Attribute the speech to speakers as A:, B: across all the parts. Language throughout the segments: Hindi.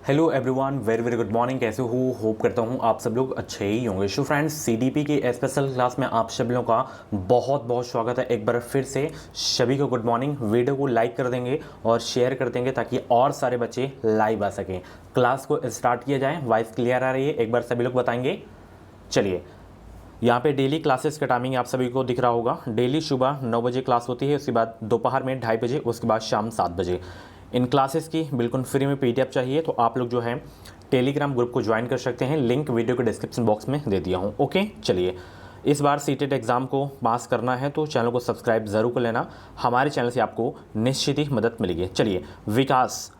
A: Hello everyone, very very good morning. कैसे हो? होप करता हूँ आप सब लोग अच्छे ही होंगे। सो फ्रेंड्स, सीडीपी की स्पेशल क्लास में आप सभी लोगों का बहुत बहुत स्वागत है। एक बार फिर से सभी को गुड मॉर्निंग। वीडियो को लाइक कर देंगे और शेयर कर देंगे ताकि और सारे बच्चे लाइव आ सकें। क्लास को स्टार्ट किया जाए। वॉइस क्लियर आ रही है? एक बार सभी लोग बताएंगे। चलिए, यहाँ पे डेली क्लासेस का टाइमिंग आप सभी को दिख रहा होगा। डेली सुबह 9 बजे क्लास होती है, उसके बाद दोपहर में 2:30 बजे, उसके बाद शाम 7 बजे। इन क्लासेस की बिल्कुल फ्री में पीडीएफ चाहिए तो आप लोग जो है टेलीग्राम ग्रुप को ज्वाइन कर सकते हैं। लिंक वीडियो के डिस्क्रिप्शन बॉक्स में दे दिया हूँ। ओके, चलिए, इस बार सीटेट एग्ज़ाम को पास करना है तो चैनल को सब्सक्राइब ज़रूर कर लेना। हमारे चैनल से आपको निश्चित ही मदद मिलेगी। चलिए, विकास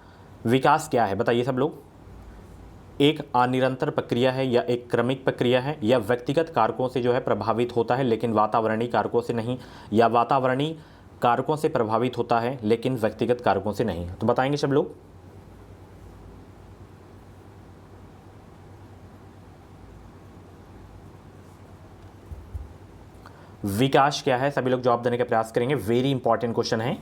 A: विकास क्या है बताइए सब लोग। एक अनिरंतर प्रक्रिया है या एक क्रमिक प्रक्रिया है या व्यक्तिगत कारकों से जो है प्रभावित होता है लेकिन वातावरणीय कारकों से नहीं, या वातावरणीय कारकों से प्रभावित होता है लेकिन व्यक्तिगत कारकों से नहीं? तो बताएंगे सब लोग। विकास क्या है? सभी लोग जवाब देने का प्रयास करेंगे। वेरी इंपॉर्टेंट क्वेश्चन है।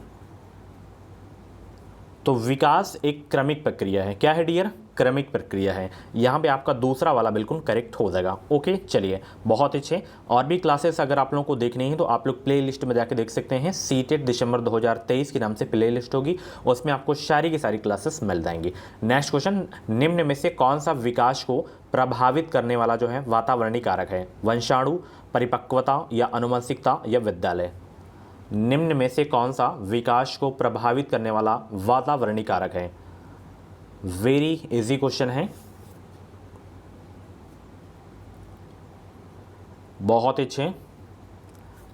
A: तो विकास एक क्रमिक प्रक्रिया है। क्या है डियर? क्रमिक प्रक्रिया है। यहाँ पे आपका दूसरा वाला बिल्कुल करेक्ट हो जाएगा। ओके, चलिए, बहुत अच्छे। और भी क्लासेस अगर आप लोगों को देखनी है तो आप लोग प्ले लिस्ट में जाके देख सकते हैं। सीटेट दिसंबर 2023 के नाम से प्ले लिस्ट होगी, उसमें आपको सारी की सारी क्लासेस मिल जाएंगी। नेक्स्ट क्वेश्चन, निम्न में से कौन सा विकास को प्रभावित करने वाला जो है वातावरणीय कारक है? वंशाणु, परिपक्वता या आनुवंशिकता या विद्यालय? निम्न में से कौन सा विकास को प्रभावित करने वाला वातावरणीय कारक है? वेरी इजी क्वेश्चन है, बहुत अच्छे।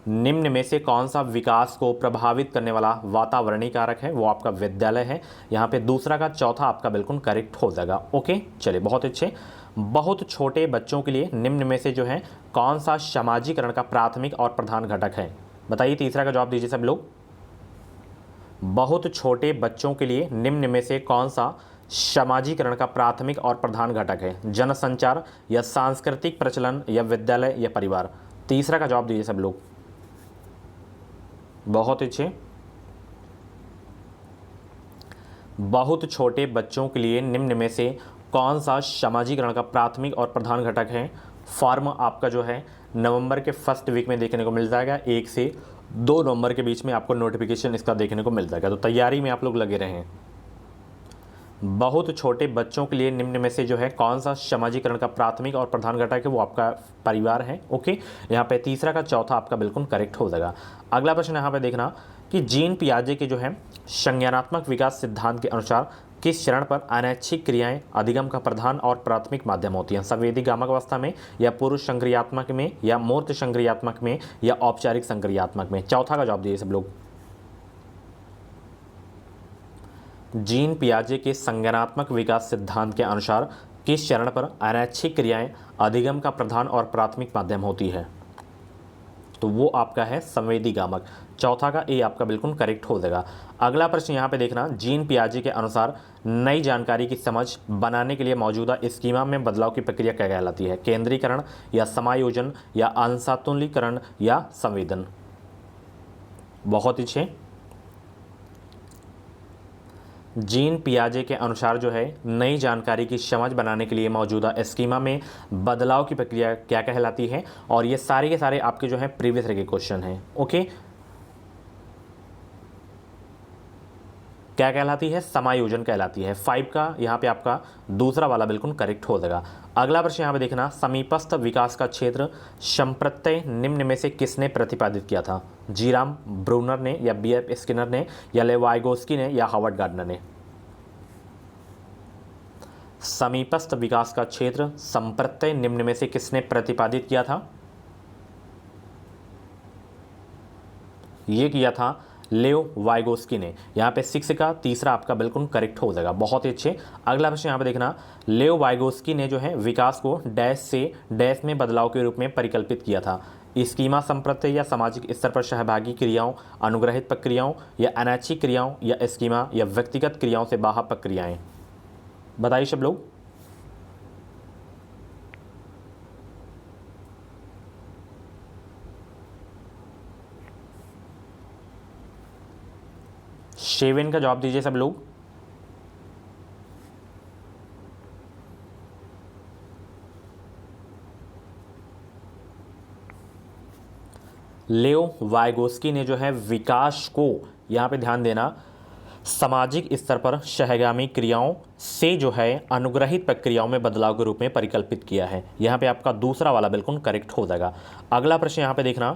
A: निम्न में से कौन सा विकास को प्रभावित करने वाला वातावरणीय कारक है? वो आपका विद्यालय है। यहाँ पे दूसरा का चौथा आपका बिल्कुल करेक्ट हो जाएगा। ओके, चलिए, बहुत अच्छे। बहुत छोटे बच्चों के लिए निम्न में से जो है कौन सा समाजीकरण का प्राथमिक और प्रधान घटक है? बताइए, तीसरा का जवाब दीजिए सब लोग। बहुत छोटे बच्चों के लिए निम्न में से कौन सा समाजीकरण का प्राथमिक और प्रधान घटक है? जनसंचार या सांस्कृतिक प्रचलन या विद्यालय या परिवार? तीसरा का जवाब दीजिए सब लोग। बहुत अच्छे। बहुत छोटे बच्चों के लिए निम्न में से कौन सा समाजीकरण का प्राथमिक और प्रधान घटक है? फॉर्म आपका जो है नवंबर के फर्स्ट वीक में देखने को मिल जाएगा। 1 से 2 नवंबर के बीच में आपको नोटिफिकेशन इसका देखने को मिल जाएगा, तो तैयारी में आप लोग लगे रहें। बहुत छोटे बच्चों के लिए निम्न में से जो है कौन सा समाजीकरण का प्राथमिक और प्रधान घटक है? वो आपका परिवार है। ओके, यहाँ पे तीसरा का चौथा आपका बिल्कुल करेक्ट हो जाएगा। अगला प्रश्न यहाँ पे देखना कि जीन पियाजे के जो है संज्ञानात्मक विकास सिद्धांत के अनुसार किस चरण पर अनैच्छिक क्रियाएं अधिगम का प्रधान और प्राथमिक माध्यम होती हैं? संवेदी गामक अवस्था में या पूर्व संक्रियात्मक में या मूर्त संक्रियात्मक में या औपचारिक संक्रियात्मक में? चौथा का जवाब दिए सब लोग। जीन पियाजे के संज्ञानात्मक विकास सिद्धांत के अनुसार किस चरण पर अनैच्छिक क्रियाएं अधिगम का प्रधान और प्राथमिक माध्यम होती है? तो वो आपका है संवेदी गामक। चौथा का ए आपका बिल्कुल करेक्ट हो जाएगा। अगला प्रश्न यहाँ पे देखना, जीन पियाजे के अनुसार नई जानकारी की समझ बनाने के लिए मौजूदा स्कीमा में बदलाव की प्रक्रिया क्या कहलाती है? केंद्रीकरण या समायोजन या अंशातुलीकरण या संवेदन? बहुत अच्छे। जीन पियाजे के अनुसार जो है नई जानकारी की समझ बनाने के लिए मौजूदा स्कीमा में बदलाव की प्रक्रिया क्या कहलाती है? और ये सारे के सारे आपके जो है प्रीवियस ईयर के क्वेश्चन हैं। ओके, क्या कहलाती है? समायोजन कहलाती है। 5 का यहाँ पे आपका दूसरा वाला बिल्कुल करेक्ट हो जाएगा। अगला प्रश्न यहाँ पे देखना, समीपस्थ विकास का क्षेत्र संप्रत्यय निम्न में से किसने प्रतिपादित किया था? जीराम ब्रूनर ने या B.F. स्किनर ने या लेवाइगोस्की ने या हावर्ड गार्डनर ने? समीपस्थ विकास का क्षेत्र संप्रत्यय निम्न में से किसने प्रतिपादित किया था? ये किया था लेओ वाइगोस्की ने। यहाँ पे 6 का तीसरा आपका बिल्कुल करेक्ट हो जाएगा। बहुत ही अच्छे। अगला प्रश्न यहाँ पे देखना, लेओ वाइगोस्की ने जो है विकास को डैश से डैश में बदलाव के रूप में परिकल्पित किया था? स्कीमा संप्रत्यय या सामाजिक स्तर पर सहभागी क्रियाओं, अनुग्रहित प्रक्रियाओं या अनैच्छिक क्रियाओं या स्कीमा या व्यक्तिगत क्रियाओं से बाहर प्रक्रियाएं? बताइए सब लोग। शेवेन का जवाब दीजिए सब लोग। लेओ वाइगोस्की ने जो है विकास को, यहाँ पे ध्यान देना, सामाजिक स्तर पर सहगामी क्रियाओं से जो है अनुग्रहित प्रक्रियाओं में बदलाव के रूप में परिकल्पित किया है। यहाँ पे आपका दूसरा वाला बिल्कुल करेक्ट हो जाएगा। अगला प्रश्न यहाँ पे देखना,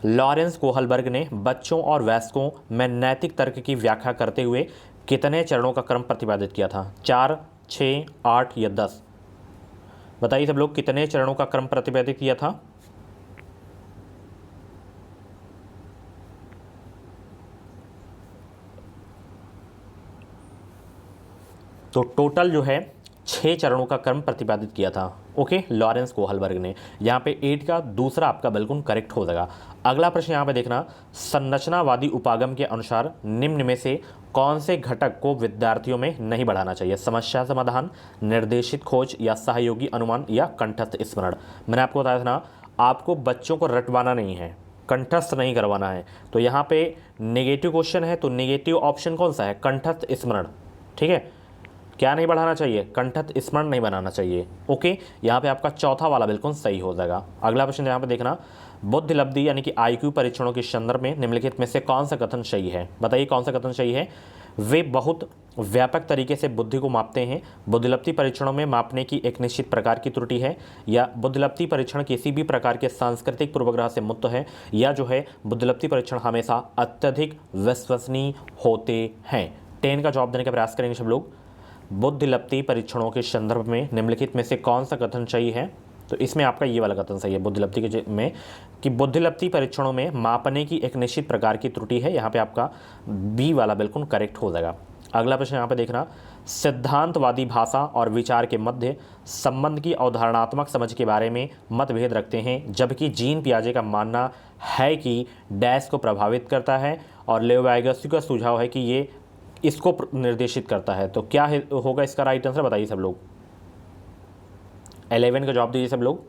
A: लॉरेंस कोहलबर्ग ने बच्चों और वयस्कों में नैतिक तर्क की व्याख्या करते हुए कितने चरणों का क्रम प्रतिपादित किया था? 4, 6, 8 या 10? बताइए सब लोग, कितने चरणों का क्रम प्रतिपादित किया था? तो टोटल जो है 6 चरणों का क्रम प्रतिपादित किया था। ओके, लॉरेंस कोहलबर्ग ने। यहाँ पे 8 का दूसरा आपका बिल्कुल करेक्ट हो जाएगा। अगला प्रश्न यहाँ पे देखना, संरचनावादी उपागम के अनुसार निम्न में से कौन से घटक को विद्यार्थियों में नहीं बढ़ाना चाहिए? समस्या समाधान, निर्देशित खोज या सहयोगी अनुमान या कंठस्थ स्मरण? मैंने आपको बताया था ना, आपको बच्चों को रटवाना नहीं है, कंठस्थ नहीं करवाना है। तो यहाँ पे नेगेटिव क्वेश्चन है, तो नेगेटिव ऑप्शन कौन सा है? कंठस्थ स्मरण। ठीक है, क्या नहीं बढ़ाना चाहिए? कंठस्थ स्मरण नहीं बनाना चाहिए। ओके, यहाँ पे आपका चौथा वाला बिल्कुल सही हो जाएगा। अगला प्रश्न यहाँ पे देखना, बुद्धिलब्धि यानी कि IQ परीक्षणों के संदर्भ में निम्नलिखित में से कौन सा कथन सही है? बताइए कौन सा कथन सही है? वे बहुत व्यापक तरीके से बुद्धि को मापते हैं। बुद्धिलब्धि परीक्षणों में मापने की एक निश्चित प्रकार की त्रुटि है, या बुद्धिलब्धि परीक्षण किसी भी प्रकार के सांस्कृतिक पूर्वाग्रह से मुक्त है, या जो है बुद्धिलब्धि परीक्षण हमेशा अत्यधिक विश्वसनीय होते हैं। 10 का जवाब देने का प्रयास करेंगे सब लोग। बुद्धिलब्धि परीक्षणों के संदर्भ में निम्नलिखित में से कौन सा कथन सही है? तो इसमें आपका ये वाला कथन सही है बुद्धिलब्धि के में, कि बुद्धिलब्धि परीक्षणों में मापने की एक निश्चित प्रकार की त्रुटि है। यहाँ पे आपका बी वाला बिल्कुल करेक्ट हो जाएगा। अगला प्रश्न यहाँ पे देखना, सिद्धांतवादी भाषा और विचार के मध्य संबंध की अवधारणात्मक समझ के बारे में मतभेद रखते हैं, जबकि जीन पियाजे का मानना है कि डैश को प्रभावित करता है और लेओ वाइगोस्की का सुझाव है कि ये इसको निर्देशित करता है। तो क्या होगा इसका राइट आंसर? बताइए सब लोग। 11 का जवाब दीजिए सब लोग।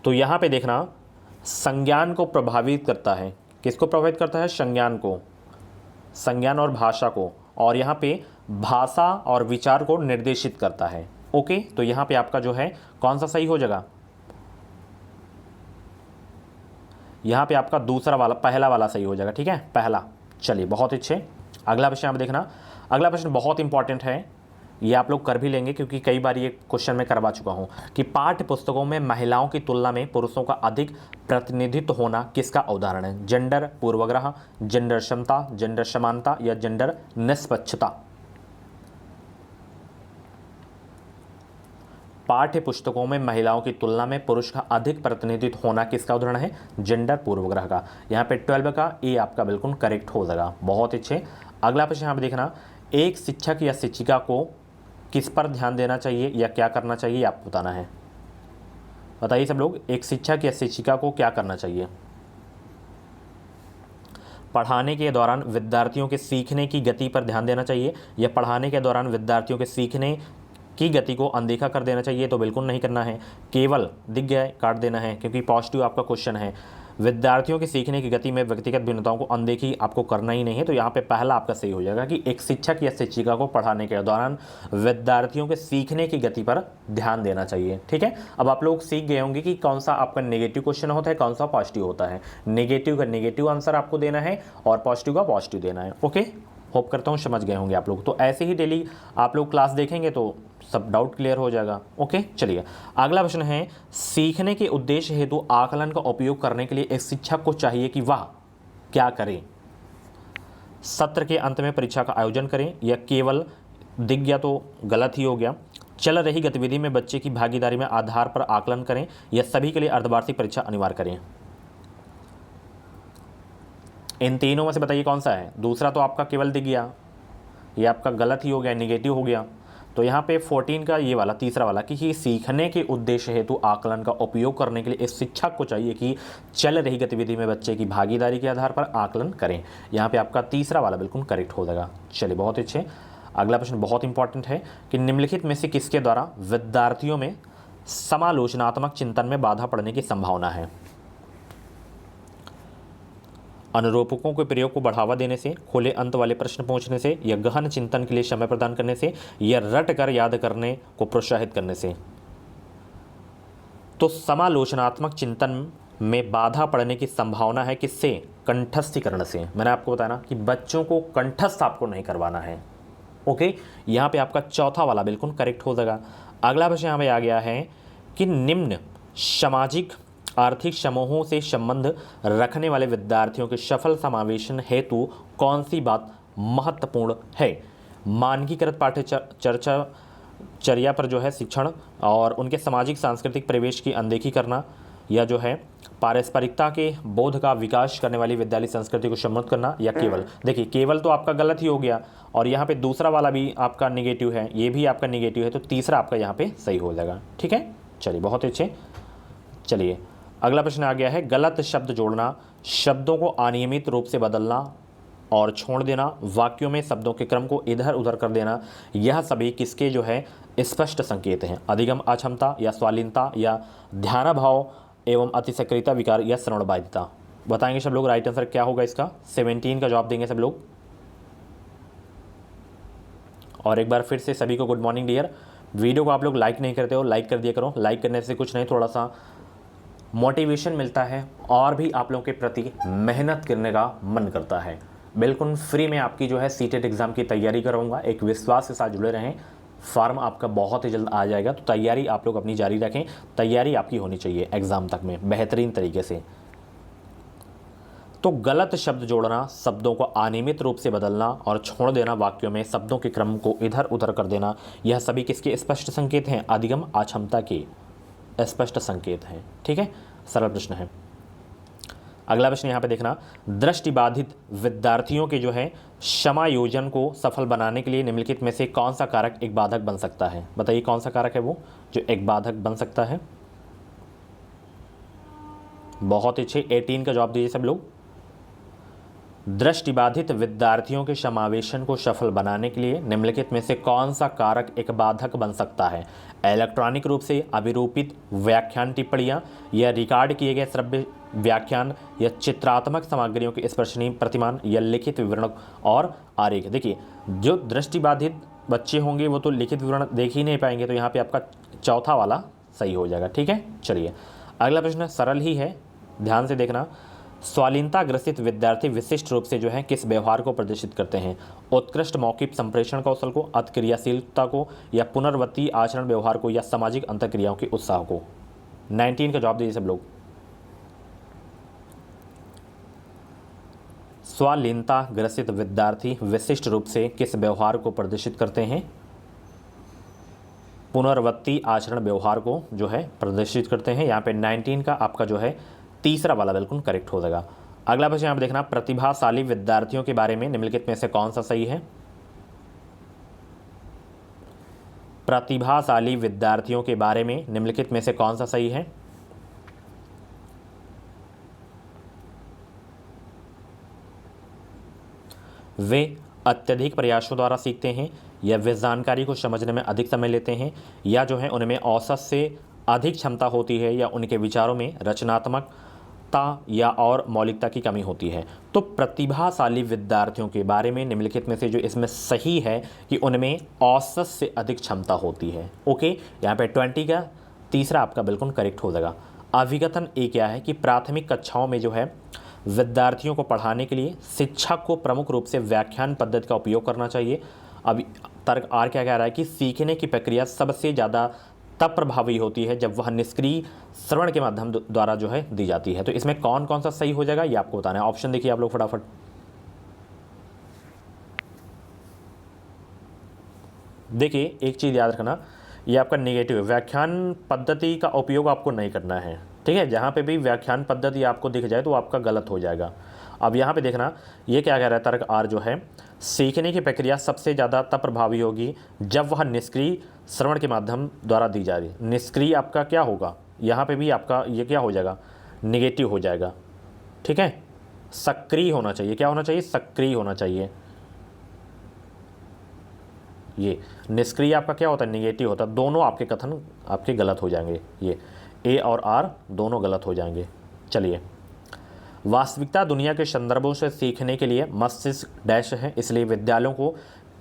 A: तो यहां पे देखना, संज्ञान को प्रभावित करता है। किसको प्रभावित करता है? संज्ञान को, संज्ञान और भाषा को, और यहां पे भाषा और विचार को निर्देशित करता है। ओके, तो यहां पे आपका जो है कौन सा सही हो जाएगा? यहाँ पे आपका दूसरा वाला, पहला वाला सही हो जाएगा। ठीक है, पहला। चलिए, बहुत अच्छे। अगला प्रश्न आप देखना, अगला प्रश्न बहुत इंपॉर्टेंट है, ये आप लोग कर भी लेंगे क्योंकि कई बार ये क्वेश्चन मैं करवा चुका हूँ, कि पाठ्य पुस्तकों में महिलाओं की तुलना में पुरुषों का अधिक प्रतिनिधित्व होना किसका उदाहरण है? जेंडर पूर्वाग्रह, जेंडर क्षमता, जेंडर समानता या जेंडर निष्पक्षता? पाठ्य पुस्तकों में महिलाओं की तुलना में पुरुष का अधिक प्रतिनिधित्व होना किसका उदाहरण है? जेंडर पूर्वाग्रह का। यहाँ पे 12 का ए आपका बिल्कुल करेक्ट हो जाएगा। बहुत अच्छे। अगला प्रश्न यहाँ पे देखना, एक शिक्षक या शिक्षिका को किस पर ध्यान देना चाहिए या क्या करना चाहिए, आपको बताना है। बताइए सब लोग, एक शिक्षक या शिक्षिका को क्या करना चाहिए? पढ़ाने के दौरान विद्यार्थियों के सीखने की गति पर ध्यान देना चाहिए, या पढ़ाने के दौरान विद्यार्थियों के सीखने की गति को अनदेखा कर देना चाहिए? तो बिल्कुल नहीं करना है, केवल दिख गया काट देना है, क्योंकि पॉजिटिव आपका क्वेश्चन है। विद्यार्थियों की सीखने की गति में व्यक्तिगत भिन्नताओं को अनदेखी आपको करना ही नहीं है। तो यहाँ पे पहला आपका सही हो जाएगा कि एक शिक्षक या शिक्षिका को पढ़ाने के दौरान विद्यार्थियों के सीखने की गति पर ध्यान देना चाहिए। ठीक है, अब आप लोग सीख गए होंगे कि कौन सा आपका नेगेटिव क्वेश्चन होता है, कौन सा पॉजिटिव होता है। नेगेटिव का नेगेटिव आंसर आपको देना है और पॉजिटिव का पॉजिटिव देना है। ओके, होप करता हूँ समझ गए होंगे आप लोग। तो ऐसे ही डेली आप लोग क्लास देखेंगे तो सब डाउट क्लियर हो जाएगा। ओके, चलिए अगला प्रश्न है, सीखने के उद्देश्य हेतु आकलन का उपयोग करने के लिए एक शिक्षक को चाहिए कि वह क्या करें? सत्र के अंत में परीक्षा का आयोजन करें, या केवल दिख गया तो गलत ही हो गया, चल रही गतिविधि में बच्चे की भागीदारी में आधार पर आकलन करें, या सभी के लिए अर्धवार्षिक परीक्षा अनिवार्य करें? इन तीनों में से बताइए कौन सा है? दूसरा तो आपका केवल दिख गया, ये आपका गलत ही हो गया, नेगेटिव हो गया। तो यहाँ पे 14 का ये वाला तीसरा वाला, कि सीखने के उद्देश्य हेतु आकलन का उपयोग करने के लिए इस शिक्षक को चाहिए कि चल रही गतिविधि में बच्चे की भागीदारी के आधार पर आकलन करें। यहाँ पे आपका तीसरा वाला बिल्कुल करेक्ट हो जाएगा। चलिए, बहुत अच्छे। अगला प्रश्न बहुत इंपॉर्टेंट है, कि निम्नलिखित में से किसके द्वारा विद्यार्थियों में समालोचनात्मक चिंतन में बाधा पड़ने की संभावना है? अनुरूपकों के प्रयोग को बढ़ावा देने से, खुले अंत वाले प्रश्न पूछने से, या गहन चिंतन के लिए समय प्रदान करने से, या रट कर याद करने को प्रोत्साहित करने से? तो समालोचनात्मक चिंतन में बाधा पड़ने की संभावना है किससे? कंठस्थीकरण से। मैंने आपको बताया ना कि बच्चों को कंठस्थ आपको नहीं करवाना है। ओके, यहाँ पे आपका चौथा वाला बिल्कुल करेक्ट हो जाएगा। अगला प्रश्न यहाँ पे आ गया है कि निम्न सामाजिक आर्थिक समूहों से संबंध रखने वाले विद्यार्थियों के सफल समावेशन हेतु कौन सी बात महत्वपूर्ण है? मानकीकृत चर्या पर जो है शिक्षण और उनके सामाजिक सांस्कृतिक परिवेश की अनदेखी करना, या जो है पारस्परिकता के बोध का विकास करने वाली विद्यालय संस्कृति को सम्मत करना, या केवल। देखिए केवल तो आपका गलत ही हो गया, और यहाँ पे दूसरा वाला भी आपका निगेटिव है, ये भी आपका निगेटिव है, तो तीसरा आपका यहाँ पे सही हो जाएगा। ठीक है, चलिए बहुत अच्छे। चलिए अगला प्रश्न आ गया है, गलत शब्द जोड़ना, शब्दों को अनियमित रूप से बदलना और छोड़ देना, वाक्यों में शब्दों के क्रम को इधर उधर कर देना, यह सभी किसके जो है स्पष्ट संकेत हैं? अधिगम अक्षमता, या स्वालीनता, या ध्यानाभाव एवं अतिसक्रियता विकार, या श्रवण बाधिता। बताएंगे सब लोग राइट आंसर क्या होगा इसका? 17 का जवाब देंगे सब लोग। और एक बार फिर से सभी को गुड मॉर्निंग डियर। वीडियो को आप लोग लाइक नहीं करते हो, लाइक कर दिया करो। लाइक करने से कुछ नहीं, थोड़ा सा मोटिवेशन मिलता है और भी आप लोगों के प्रति मेहनत करने का मन करता है। बिल्कुल फ्री में आपकी जो है सीटेट एग्ज़ाम की तैयारी कराऊंगा। एक विश्वास के साथ जुड़े रहें, फॉर्म आपका बहुत ही जल्द आ जाएगा। तो तैयारी आप लोग अपनी जारी रखें, तैयारी आपकी होनी चाहिए एग्ज़ाम तक में बेहतरीन तरीके से। तो गलत शब्द जोड़ना, शब्दों को अनियमित रूप से बदलना और छोड़ देना, वाक्यों में शब्दों के क्रम को इधर उधर कर देना, यह सभी किसके स्पष्ट संकेत हैं? अधिगम अक्षमता के स्पष्ट संकेत हैं। ठीक है, सरल प्रश्न है। अगला प्रश्न यहाँ पे देखना, दृष्टिबाधित विद्यार्थियों के जो है समायोजन को सफल बनाने के लिए निम्नलिखित में से कौन सा कारक एक बाधक बन सकता है? बताइए कौन सा कारक है वो जो एक बाधक बन सकता है? बहुत अच्छे, 18 का जवाब दीजिए सब लोग। दृष्टिबाधित विद्यार्थियों के समावेशन को सफल बनाने के लिए निम्नलिखित में से कौन सा कारक एक बाधक बन सकता है? इलेक्ट्रॉनिक रूप से अभिरूपित व्याख्यान टिप्पणियां, या रिकॉर्ड किए गए श्रव्य व्याख्यान, या चित्रात्मक सामग्रियों के स्पर्शनीय प्रतिमान, या लिखित विवरण और आरेख। देखिए जो दृष्टिबाधित बच्चे होंगे वो तो लिखित विवरण देख ही नहीं पाएंगे, तो यहाँ पे आपका चौथा वाला सही हो जाएगा। ठीक है, चलिए अगला प्रश्न सरल ही है, ध्यान से देखना। स्वालीनता ग्रसित विद्यार्थी विशिष्ट रूप से जो है किस व्यवहार को प्रदर्शित करते हैं? उत्कृष्ट मौखिक संप्रेषण कौशल को, अति क्रियाशीलता को, या पुनर्वती आचरण व्यवहार को, या सामाजिक अंतर्क्रियाओं के उत्साह को? 19 का जवाब दीजिए सब लोग। स्वालीनता ग्रसित विद्यार्थी विशिष्ट रूप से किस व्यवहार को प्रदर्शित करते हैं? पुनर्वती आचरण व्यवहार को जो है प्रदर्शित करते हैं। यहाँ पे 19 का आपका जो है तीसरा वाला बिल्कुल करेक्ट हो जाएगा। अगला प्रश्न यहाँ पे देखना, प्रतिभाशाली विद्यार्थियों के बारे में निम्नलिखित में से कौन सा सही है? प्रतिभाशाली विद्यार्थियों के बारे में निम्नलिखित में से कौन सा सही है? वे अत्यधिक प्रयासों द्वारा सीखते हैं, या वे जानकारी को समझने में अधिक समय लेते हैं, या जो है उनमें औसत से अधिक क्षमता होती है, या उनके विचारों में रचनात्मकता या और मौलिकता की कमी होती है। तो प्रतिभाशाली विद्यार्थियों के बारे में निम्नलिखित में से जो इसमें सही है कि उनमें औसत से अधिक क्षमता होती है। ओके, यहाँ पे 20 का तीसरा आपका बिल्कुल करेक्ट हो जाएगा। अभिकथन ए क्या है कि प्राथमिक कक्षाओं में जो है विद्यार्थियों को पढ़ाने के लिए शिक्षक को प्रमुख रूप से व्याख्यान पद्धति का उपयोग करना चाहिए। अब तर्क आर क्या कह रहा है कि सीखने की प्रक्रिया सबसे ज़्यादा तब प्रभावी होती है जब वह निष्क्रिय श्रवण के माध्यम द्वारा जो है दी जाती है। तो इसमें कौन कौन सा सही हो जाएगा ये आपको बताना है। ऑप्शन देखिए आप लोग फटाफट। देखिए एक चीज़ याद रखना, ये आपका नेगेटिव है, व्याख्यान पद्धति का उपयोग आपको नहीं करना है। ठीक है, जहाँ पे भी व्याख्यान पद्धति आपको दिख जाए तो आपका गलत हो जाएगा। अब यहाँ पे देखना ये क्या कह रहा है तर्क आर जो है, सीखने की प्रक्रिया सबसे ज़्यादा तब प्रभावी होगी जब वह निष्क्रिय श्रवण के माध्यम द्वारा दी जा रही। निष्क्रिय आपका क्या होगा, यहाँ पे भी आपका ये क्या हो जाएगा, निगेटिव हो जाएगा। ठीक है, सक्रिय होना चाहिए। क्या होना चाहिए, सक्रिय होना चाहिए। ये निष्क्रिय आपका क्या होता है, निगेटिव होता है। दोनों आपके कथन आपके गलत हो जाएंगे, ये ए और आर दोनों गलत हो जाएंगे। चलिए, वास्तविकता दुनिया के संदर्भों से सीखने के लिए मस्तिष्क डैश है, इसलिए विद्यालयों को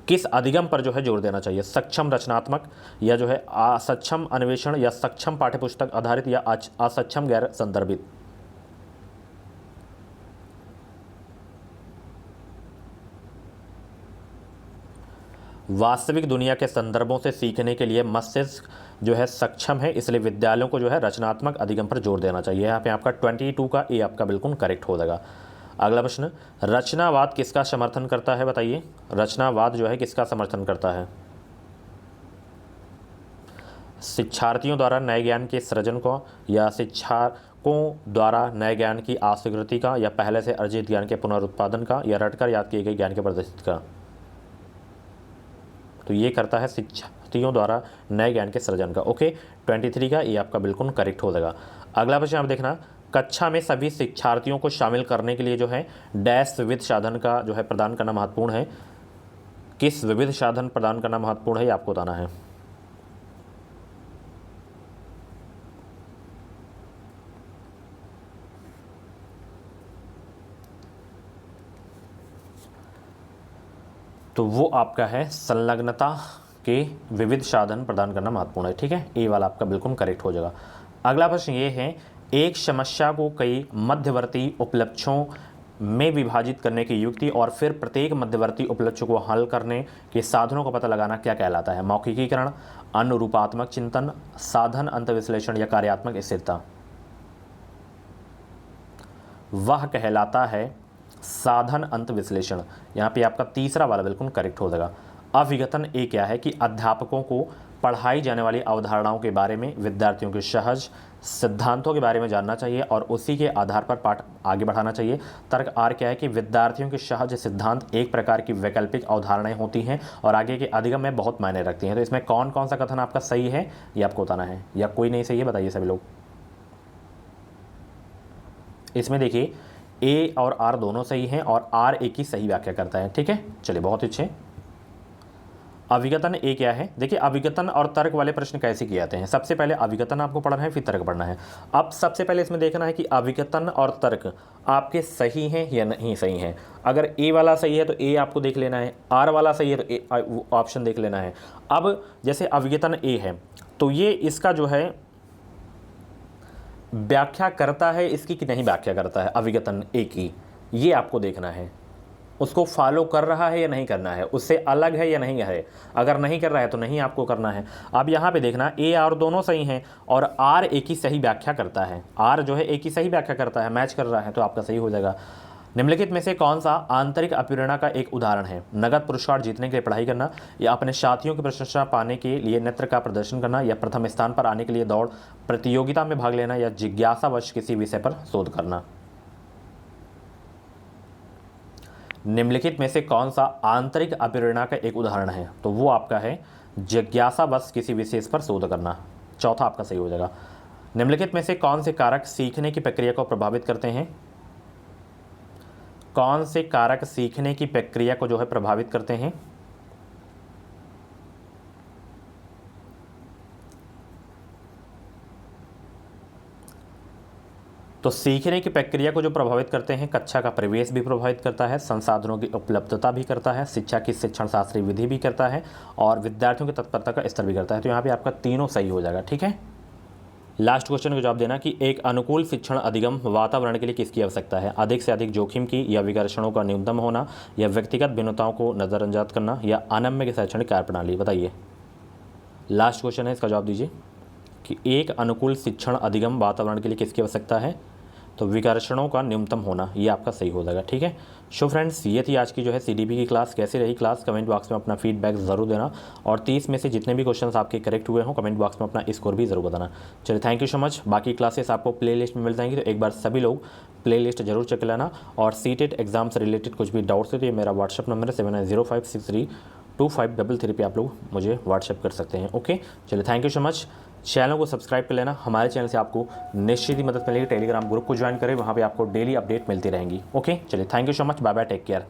A: किस अधिगम पर जो है जोर देना चाहिए? सक्षम रचनात्मक, या जो है असक्षम अन्वेषण, या सक्षम पाठ्यपुस्तक आधारित, या असक्षम गैर संदर्भित? वास्तविक दुनिया के संदर्भों से सीखने के लिए मस्तिष्क जो है सक्षम है, इसलिए विद्यालयों को जो है रचनात्मक अधिगम पर जोर देना चाहिए। यहाँ पे आपका 22 का ए आपका बिल्कुल करेक्ट हो जाएगा। अगला प्रश्न, रचनावाद किसका समर्थन करता है? बताइए, रचनावाद जो है किसका समर्थन करता है? शिक्षार्थियों द्वारा नए ज्ञान के सृजन को, या शिक्षकों द्वारा नए ज्ञान की अस्वीकृति का, या पहले से अर्जित ज्ञान के पुनरुत्पादन का, या रटकर याद किए गए ज्ञान के प्रदर्शित का? तो ये करता है शिक्षार्थियों द्वारा नए ज्ञान के सृजन का। ओके, 23 का ये आपका बिल्कुल करेक्ट हो जाएगा। अगला प्रश्न आप देखना, कक्षा में सभी शिक्षार्थियों को शामिल करने के लिए जो है डैश विविध साधन का जो है प्रदान करना महत्वपूर्ण है। किस विविध साधन प्रदान करना महत्वपूर्ण है, ये आपको बताना है। तो वो आपका है संलग्नता के विविध साधन प्रदान करना महत्वपूर्ण है। ठीक है, ए वाला आपका बिल्कुल करेक्ट हो जाएगा। अगला प्रश्न ये है, एक समस्या को कई मध्यवर्ती उपलक्ष्यों में विभाजित करने की युक्ति और फिर प्रत्येक मध्यवर्ती उपलक्ष्य को हल करने के साधनों का पता लगाना क्या कहलाता है? मौखिकीकरण, अनुरूपात्मक चिंतन, साधन अंतर्विश्लेषण, या कार्यात्मक स्थिरता? वह कहलाता है साधन अंत विश्लेषण। यहाँ पे आपका तीसरा वाला बिल्कुल करेक्ट हो जाएगा। अभिगतन ए क्या है कि अध्यापकों को पढ़ाई जाने वाली अवधारणाओं के बारे में विद्यार्थियों के सहज सिद्धांतों के बारे में जानना चाहिए और उसी के आधार पर पाठ आगे बढ़ाना चाहिए। तर्क आर क्या है कि विद्यार्थियों के सहज सिद्धांत एक प्रकार की वैकल्पिक अवधारणाएं होती हैं और आगे के अधिगम में बहुत मायने रखती हैं। तो इसमें कौन कौन सा कथन आपका सही है ये आपको बताना है, या कोई नहीं सही है? बताइए सभी लोग। इसमें देखिए ए और आर दोनों सही हैं और आर ए की सही व्याख्या करता है। ठीक है, चलिए बहुत अच्छे। अभिगतन ए क्या है? देखिए, अभिगतन और तर्क वाले प्रश्न कैसे किए जाते हैं। सबसे पहले अभिगतन आपको पढ़ना है, फिर तर्क पढ़ना है। अब सबसे पहले इसमें देखना है कि अभिगतन और तर्क आपके सही हैं या नहीं सही हैं। अगर ए वाला सही है तो ए आपको देख लेना है, आर वाला सही है तो ए ऑप्शन देख लेना है। अब जैसे अभिगतन ए है तो ये इसका जो है व्याख्या करता है इसकी कि नहीं व्याख्या करता है, अभिगतन ए की, ये आपको देखना है। उसको फॉलो कर रहा है या नहीं करना है, उससे अलग है या नहीं है। अगर नहीं कर रहा है तो नहीं आपको करना है। अब यहाँ पे देखना ए आर दोनों सही हैं और आर ए की सही व्याख्या करता है, आर जो है ए की सही व्याख्या करता है, मैच कर रहा है, तो आपका सही हो जाएगा। निम्नलिखित में से कौन सा आंतरिक अप्रेरणा का एक उदाहरण है? नगद पुरस्कार जीतने के लिए पढ़ाई करना, या अपने साथियों की प्रशंसा पाने के लिए नृत्य का प्रदर्शन करना, या प्रथम स्थान पर आने के लिए दौड़ प्रतियोगिता में भाग लेना, या जिज्ञासावश किसी विषय पर शोध करना? निम्नलिखित में से कौन सा आंतरिक अप्रेरणा का एक उदाहरण है? तो वो आपका है जिज्ञासावश किसी विशेष पर शोध करना। चौथा आपका सही हो जाएगा। निम्नलिखित में से कौन से कारक सीखने की प्रक्रिया को प्रभावित करते हैं? कौन से कारक सीखने की प्रक्रिया को जो है प्रभावित करते हैं? तो सीखने की प्रक्रिया को जो प्रभावित करते हैं, कक्षा का परिवेश भी प्रभावित करता है, संसाधनों की उपलब्धता भी करता है, शिक्षा की शिक्षण शास्त्रीय विधि भी करता है, और विद्यार्थियों की तत्परता का स्तर भी करता है। तो यहाँ पे आपका तीनों सही हो जाएगा। ठीक है, लास्ट क्वेश्चन का जवाब देना कि एक अनुकूल शिक्षण अधिगम वातावरण के लिए किसकी आवश्यकता है? अधिक से अधिक जोखिम की, या विकर्षणों का न्यूनतम होना, या व्यक्तिगत भिन्नताओं को नज़रअंदाज करना, या अनम्य की शैक्षणिक कार्यप्रणाली? बताइए, लास्ट क्वेश्चन है, इसका जवाब दीजिए कि एक अनुकूल शिक्षण अधिगम वातावरण के लिए किसकी आवश्यकता है? तो विकर्षणों का न्यूनतम होना, ये आपका सही हो जाएगा। ठीक है, सो फ्रेंड्स, ये थी आज की जो है सीडीपी की क्लास। कैसी रही क्लास कमेंट बॉक्स में अपना फीडबैक ज़रूर देना, और 30 में से जितने भी क्वेश्चंस आपके करेक्ट हुए हों कमेंट बॉक्स में अपना स्कोर भी ज़रूर बताना। चलिए, थैंक यू सो मच। बाकी क्लासेस आपको प्ले लिस्ट में मिल जाएंगी, तो एक बार सभी लोग प्ले लिस्ट जरूर चेक लेना। और सीटेट एग्जाम से रिलेटेड कुछ भी डाउट्स है तो ये मेरा व्हाट्सअप नंबर है 7905632533 पे आप लोग मुझे व्हाट्सअप कर सकते हैं। ओके, चलिए, thank you so much. Channel को सब्सक्राइब कर लेना, हमारे चैनल से आपको निश्चित ही मदद मिलेगी। टेलीग्राम ग्रुप को ज्वाइन करें, वहाँ पे आपको डेली अपडेट मिलती रहेंगी। ओके, चलिए, thank you so much, bye bye, take care.